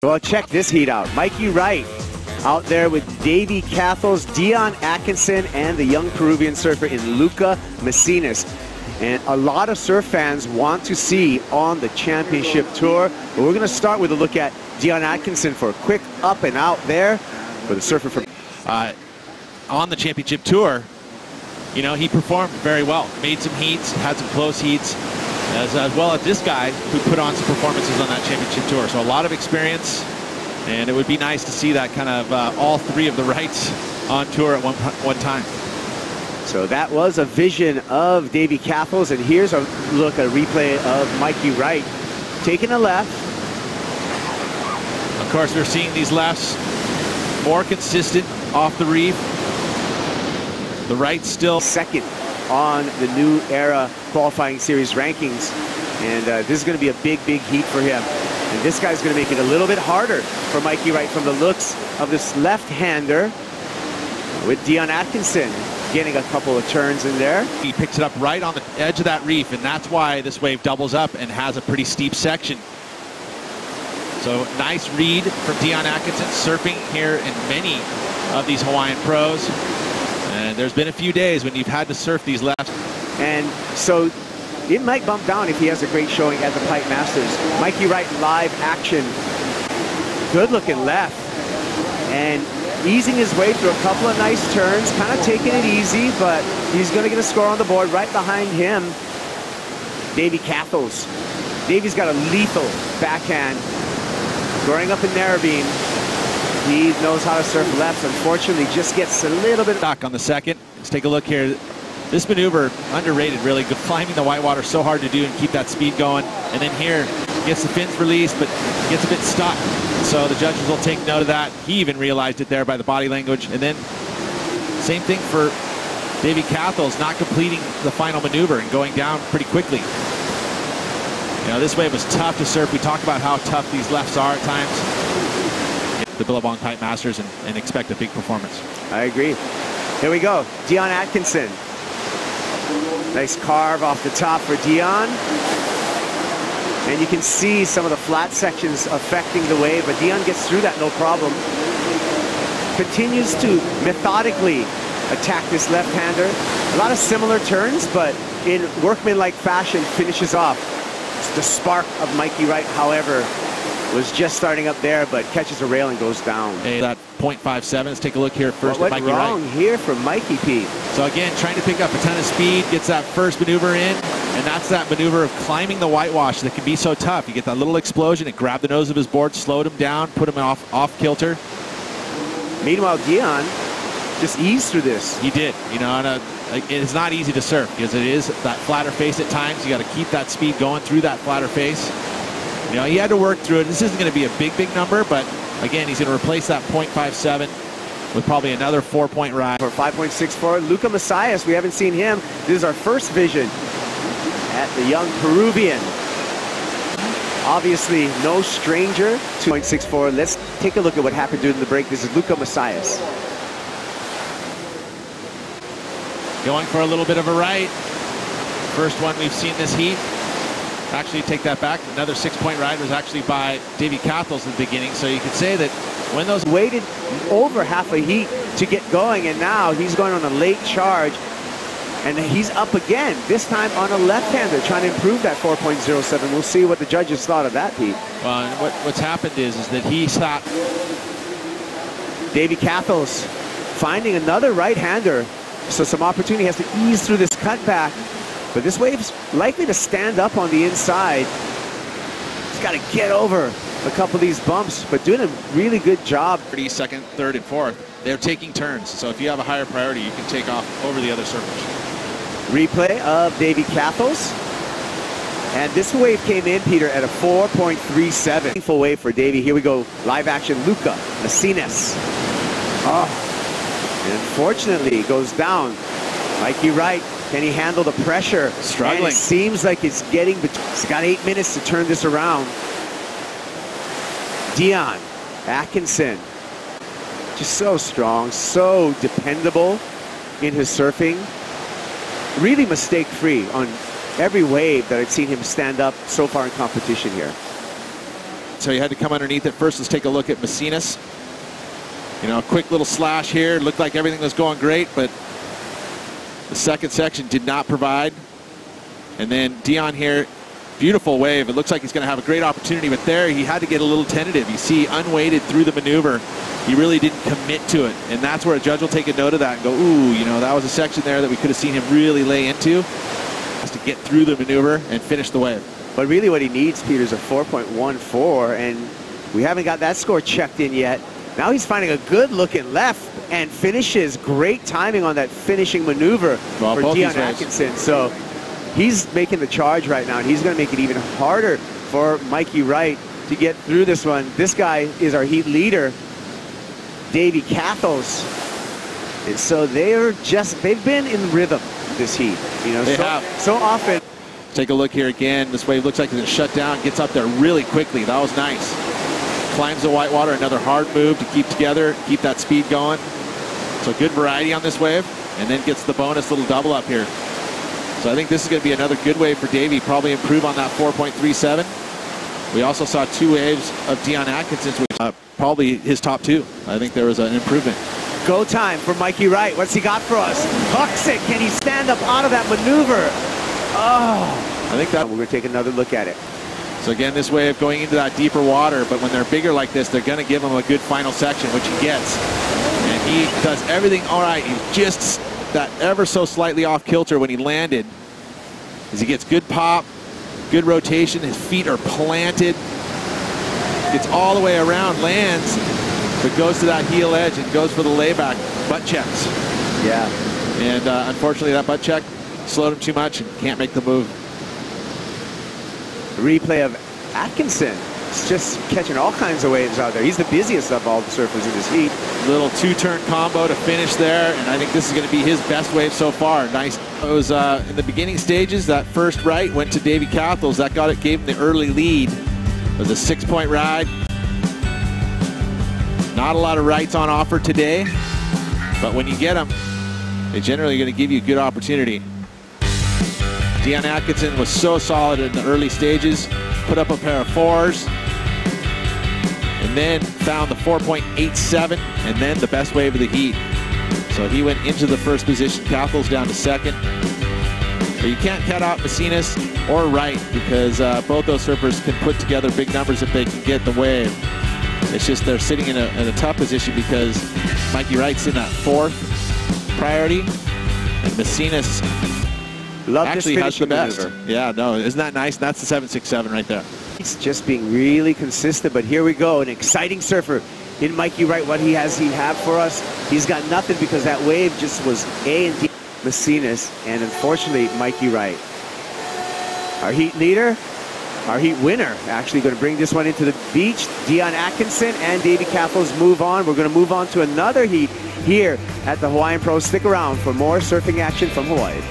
Well, check this heat out. Mikey Wright out there with Davey, Cathels, Dion, Atkinson, and the young Peruvian surfer in Lucca, Mesinas. And a lot of surf fans want to see on the championship tour. But we're going to start with a look at Dion Atkinson for a quick up and out there for the surfer from on the championship tour. You know, he performed very well. Made some heats, had some close heats, as well as this guy who put on some performances on that championship tour. So a lot of experience, and it would be nice to see that kind of all three of the Wrights on tour at one time. So that was a vision of Davey Cathels, and here's a look, a replay of Mikey Wright taking a left. Of course, we're seeing these lefts more consistent off the reef. The Wright still second on the new era qualifying series rankings, and this is going to be a big heat for him. And this guy's going to make it a little bit harder for Mikey Wright from the looks of this left-hander, with Dion Atkinson getting a couple of turns in there. He picks it up right on the edge of that reef, and that's why this wave doubles up and has a pretty steep section. So nice read from Dion Atkinson, surfing here in many of these Hawaiian pros. And there's been a few days when you've had to surf these lefts. And so it might bump down if he has a great showing at the Pipe Masters. Mikey Wright live action. Good looking left. And easing his way through a couple of nice turns, kind of taking it easy, but he's going to get a score on the board. Right behind him, Davey Cathels. Davey's got a lethal backhand. Growing up in Narrabeen, he knows how to surf lefts. Unfortunately, just gets a little bit stuck on the second. Let's take a look here. This maneuver, underrated, really good. Climbing the whitewater, so hard to do and keep that speed going. And then here, gets the fins released, but gets a bit stuck. So the judges will take note of that. He even realized it there by the body language. And then same thing for Davey Cathels, not completing the final maneuver and going down pretty quickly. You know, this wave was tough to surf. We talk about how tough these lefts are at times. The Billabong Pipe Masters and expect a big performance. I agree. Here we go. Dion Atkinson. Nice carve off the top for Dion. And you can see some of the flat sections affecting the wave, but Dion gets through that no problem. Continues to methodically attack this left-hander. A lot of similar turns, but in workmanlike fashion finishes off. The spark of Mikey Wright, however, was just starting up there, but catches a rail and goes down. Hey, that 0.57. Let's take a look here first at Mikey Wright. What went wrong here for Mikey P? So again, trying to pick up a ton of speed, gets that first maneuver in, and that's that maneuver of climbing the whitewash that can be so tough. You get that little explosion, it grabbed the nose of his board, slowed him down, put him off kilter. Meanwhile, Dion just eased through this. He did, you know, and it's not easy to surf because it is that flatter face at times. You got to keep that speed going through that flatter face. You know, he had to work through it. This isn't going to be a big number, but again, he's going to replace that 0.57 with probably another 4-point ride. For 5.64, Lucca Mesinas, we haven't seen him. This is our first vision at the young Peruvian. Obviously, no stranger to 0.64. Let's take a look at what happened during the break. This is Lucca Mesinas. Going for a little bit of a right. First one we've seen this heat. Actually, take that back. Another 6-point ride was actually by Davey Cathels in the beginning. So you could say that when those waited over half a heat to get going, and now he's going on a late charge, and he's up again, this time on a left-hander, trying to improve that 4.07. We'll see what the judges thought of that, Pete. Well, what's happened is that he stopped. Davey Cathels finding another right-hander. So some opportunity, has to ease through this cutback. But this wave's likely to stand up on the inside. He's got to get over a couple of these bumps, but doing a really good job. Second, third, and fourth. They're taking turns. So if you have a higher priority, you can take off over the other surfers. Replay of Davey Cathels. And this wave came in, Peter, at a 4.37. Full wave for Davey. Here we go. Live action, Lucca Mesinas. Oh. And unfortunately, it goes down. Mikey Wright, can he handle the pressure? Struggling. And it seems like it's getting, he's got 8 minutes to turn this around. Dion Atkinson, just so strong, so dependable in his surfing. Really mistake-free on every wave that I've seen him stand up so far in competition here. so he had to come underneath it first. Let's take a look at Mesinas. You know, a quick little slash here. Looked like everything was going great, but the second section did not provide. And then Dion here, beautiful wave. It looks like he's going to have a great opportunity, but there he had to get a little tentative. You see, unweighted through the maneuver. He really didn't commit to it, and that's where a judge will take a note of that and go, ooh, you know, that was a section there that we could have seen him really lay into. Has to get through the maneuver and finish the wave. But really what he needs, Peter, is a 4.14, and we haven't got that score checked in yet. Now he's finding a good looking left and finishes. Great timing on that finishing maneuver for Dion Atkinson. So he's making the charge right now, and he's going to make it even harder for Mikey Wright to get through this one. This guy is our heat leader, Davey Cathels. And so they've been in rhythm this heat. You know, so often. Take a look here again. This wave looks like it's going to shut down. Gets up there really quickly. That was nice. Climbs the whitewater. Another hard move to keep together, keep that speed going. So good variety on this wave. And then gets the bonus little double up here. So I think this is going to be another good wave for Davey. Probably improve on that 4.37. We also saw 2 waves of Dion Atkinson's, which probably his top 2. I think there was an improvement. Go time for Mikey Wright. What's he got for us? Hooks it. Can he stand up out of that maneuver? Oh, I think that we're going to take another look at it. So again, this wave going into that deeper water, but when they're bigger like this, they're going to give him a good final section, which he gets. And he does everything all right. He just that ever so slightly off kilter when he landed, as he gets good pop, good rotation. His feet are planted. Gets all the way around, lands, but goes to that heel edge and goes for the layback. Butt checks. Yeah. And unfortunately, that butt check slowed him too much and can't make the move. Replay of Atkinson. He's just catching all kinds of waves out there. He's the busiest of all the surfers in this heat. Little 2-turn combo to finish there, and I think this is going to be his best wave so far. Nice. It was in the beginning stages. That first right went to Davey Cathels. That gave him the early lead. It was a 6-point ride. Not a lot of rights on offer today, but when you get them, they're generally going to give you a good opportunity. Dion Atkinson was so solid in the early stages, put up a pair of 4s, and then found the 4.87, and then the best wave of the heat. So he went into the first position, Cathels down to second. But you can't cut out Mesinas or Wright, because both those surfers can put together big numbers if they can get the wave. It's just they're sitting in a tough position because Mikey Wright's in that 4th priority, and Mesinas actually has the best. Maneuver. Yeah, no, isn't that nice? That's the 767 right there. He's just being really consistent, but here we go. An exciting surfer in Mikey Wright. What he have for us? He's got nothing because that wave just was A and D. Mesinas, and unfortunately, Mikey Wright. Our heat leader, our heat winner, actually going to bring this one into the beach. Dion Atkinson and Davey Cathels move on. We're going to move on to another heat here at the Hawaiian Pro. Stick around for more surfing action from Hawaii.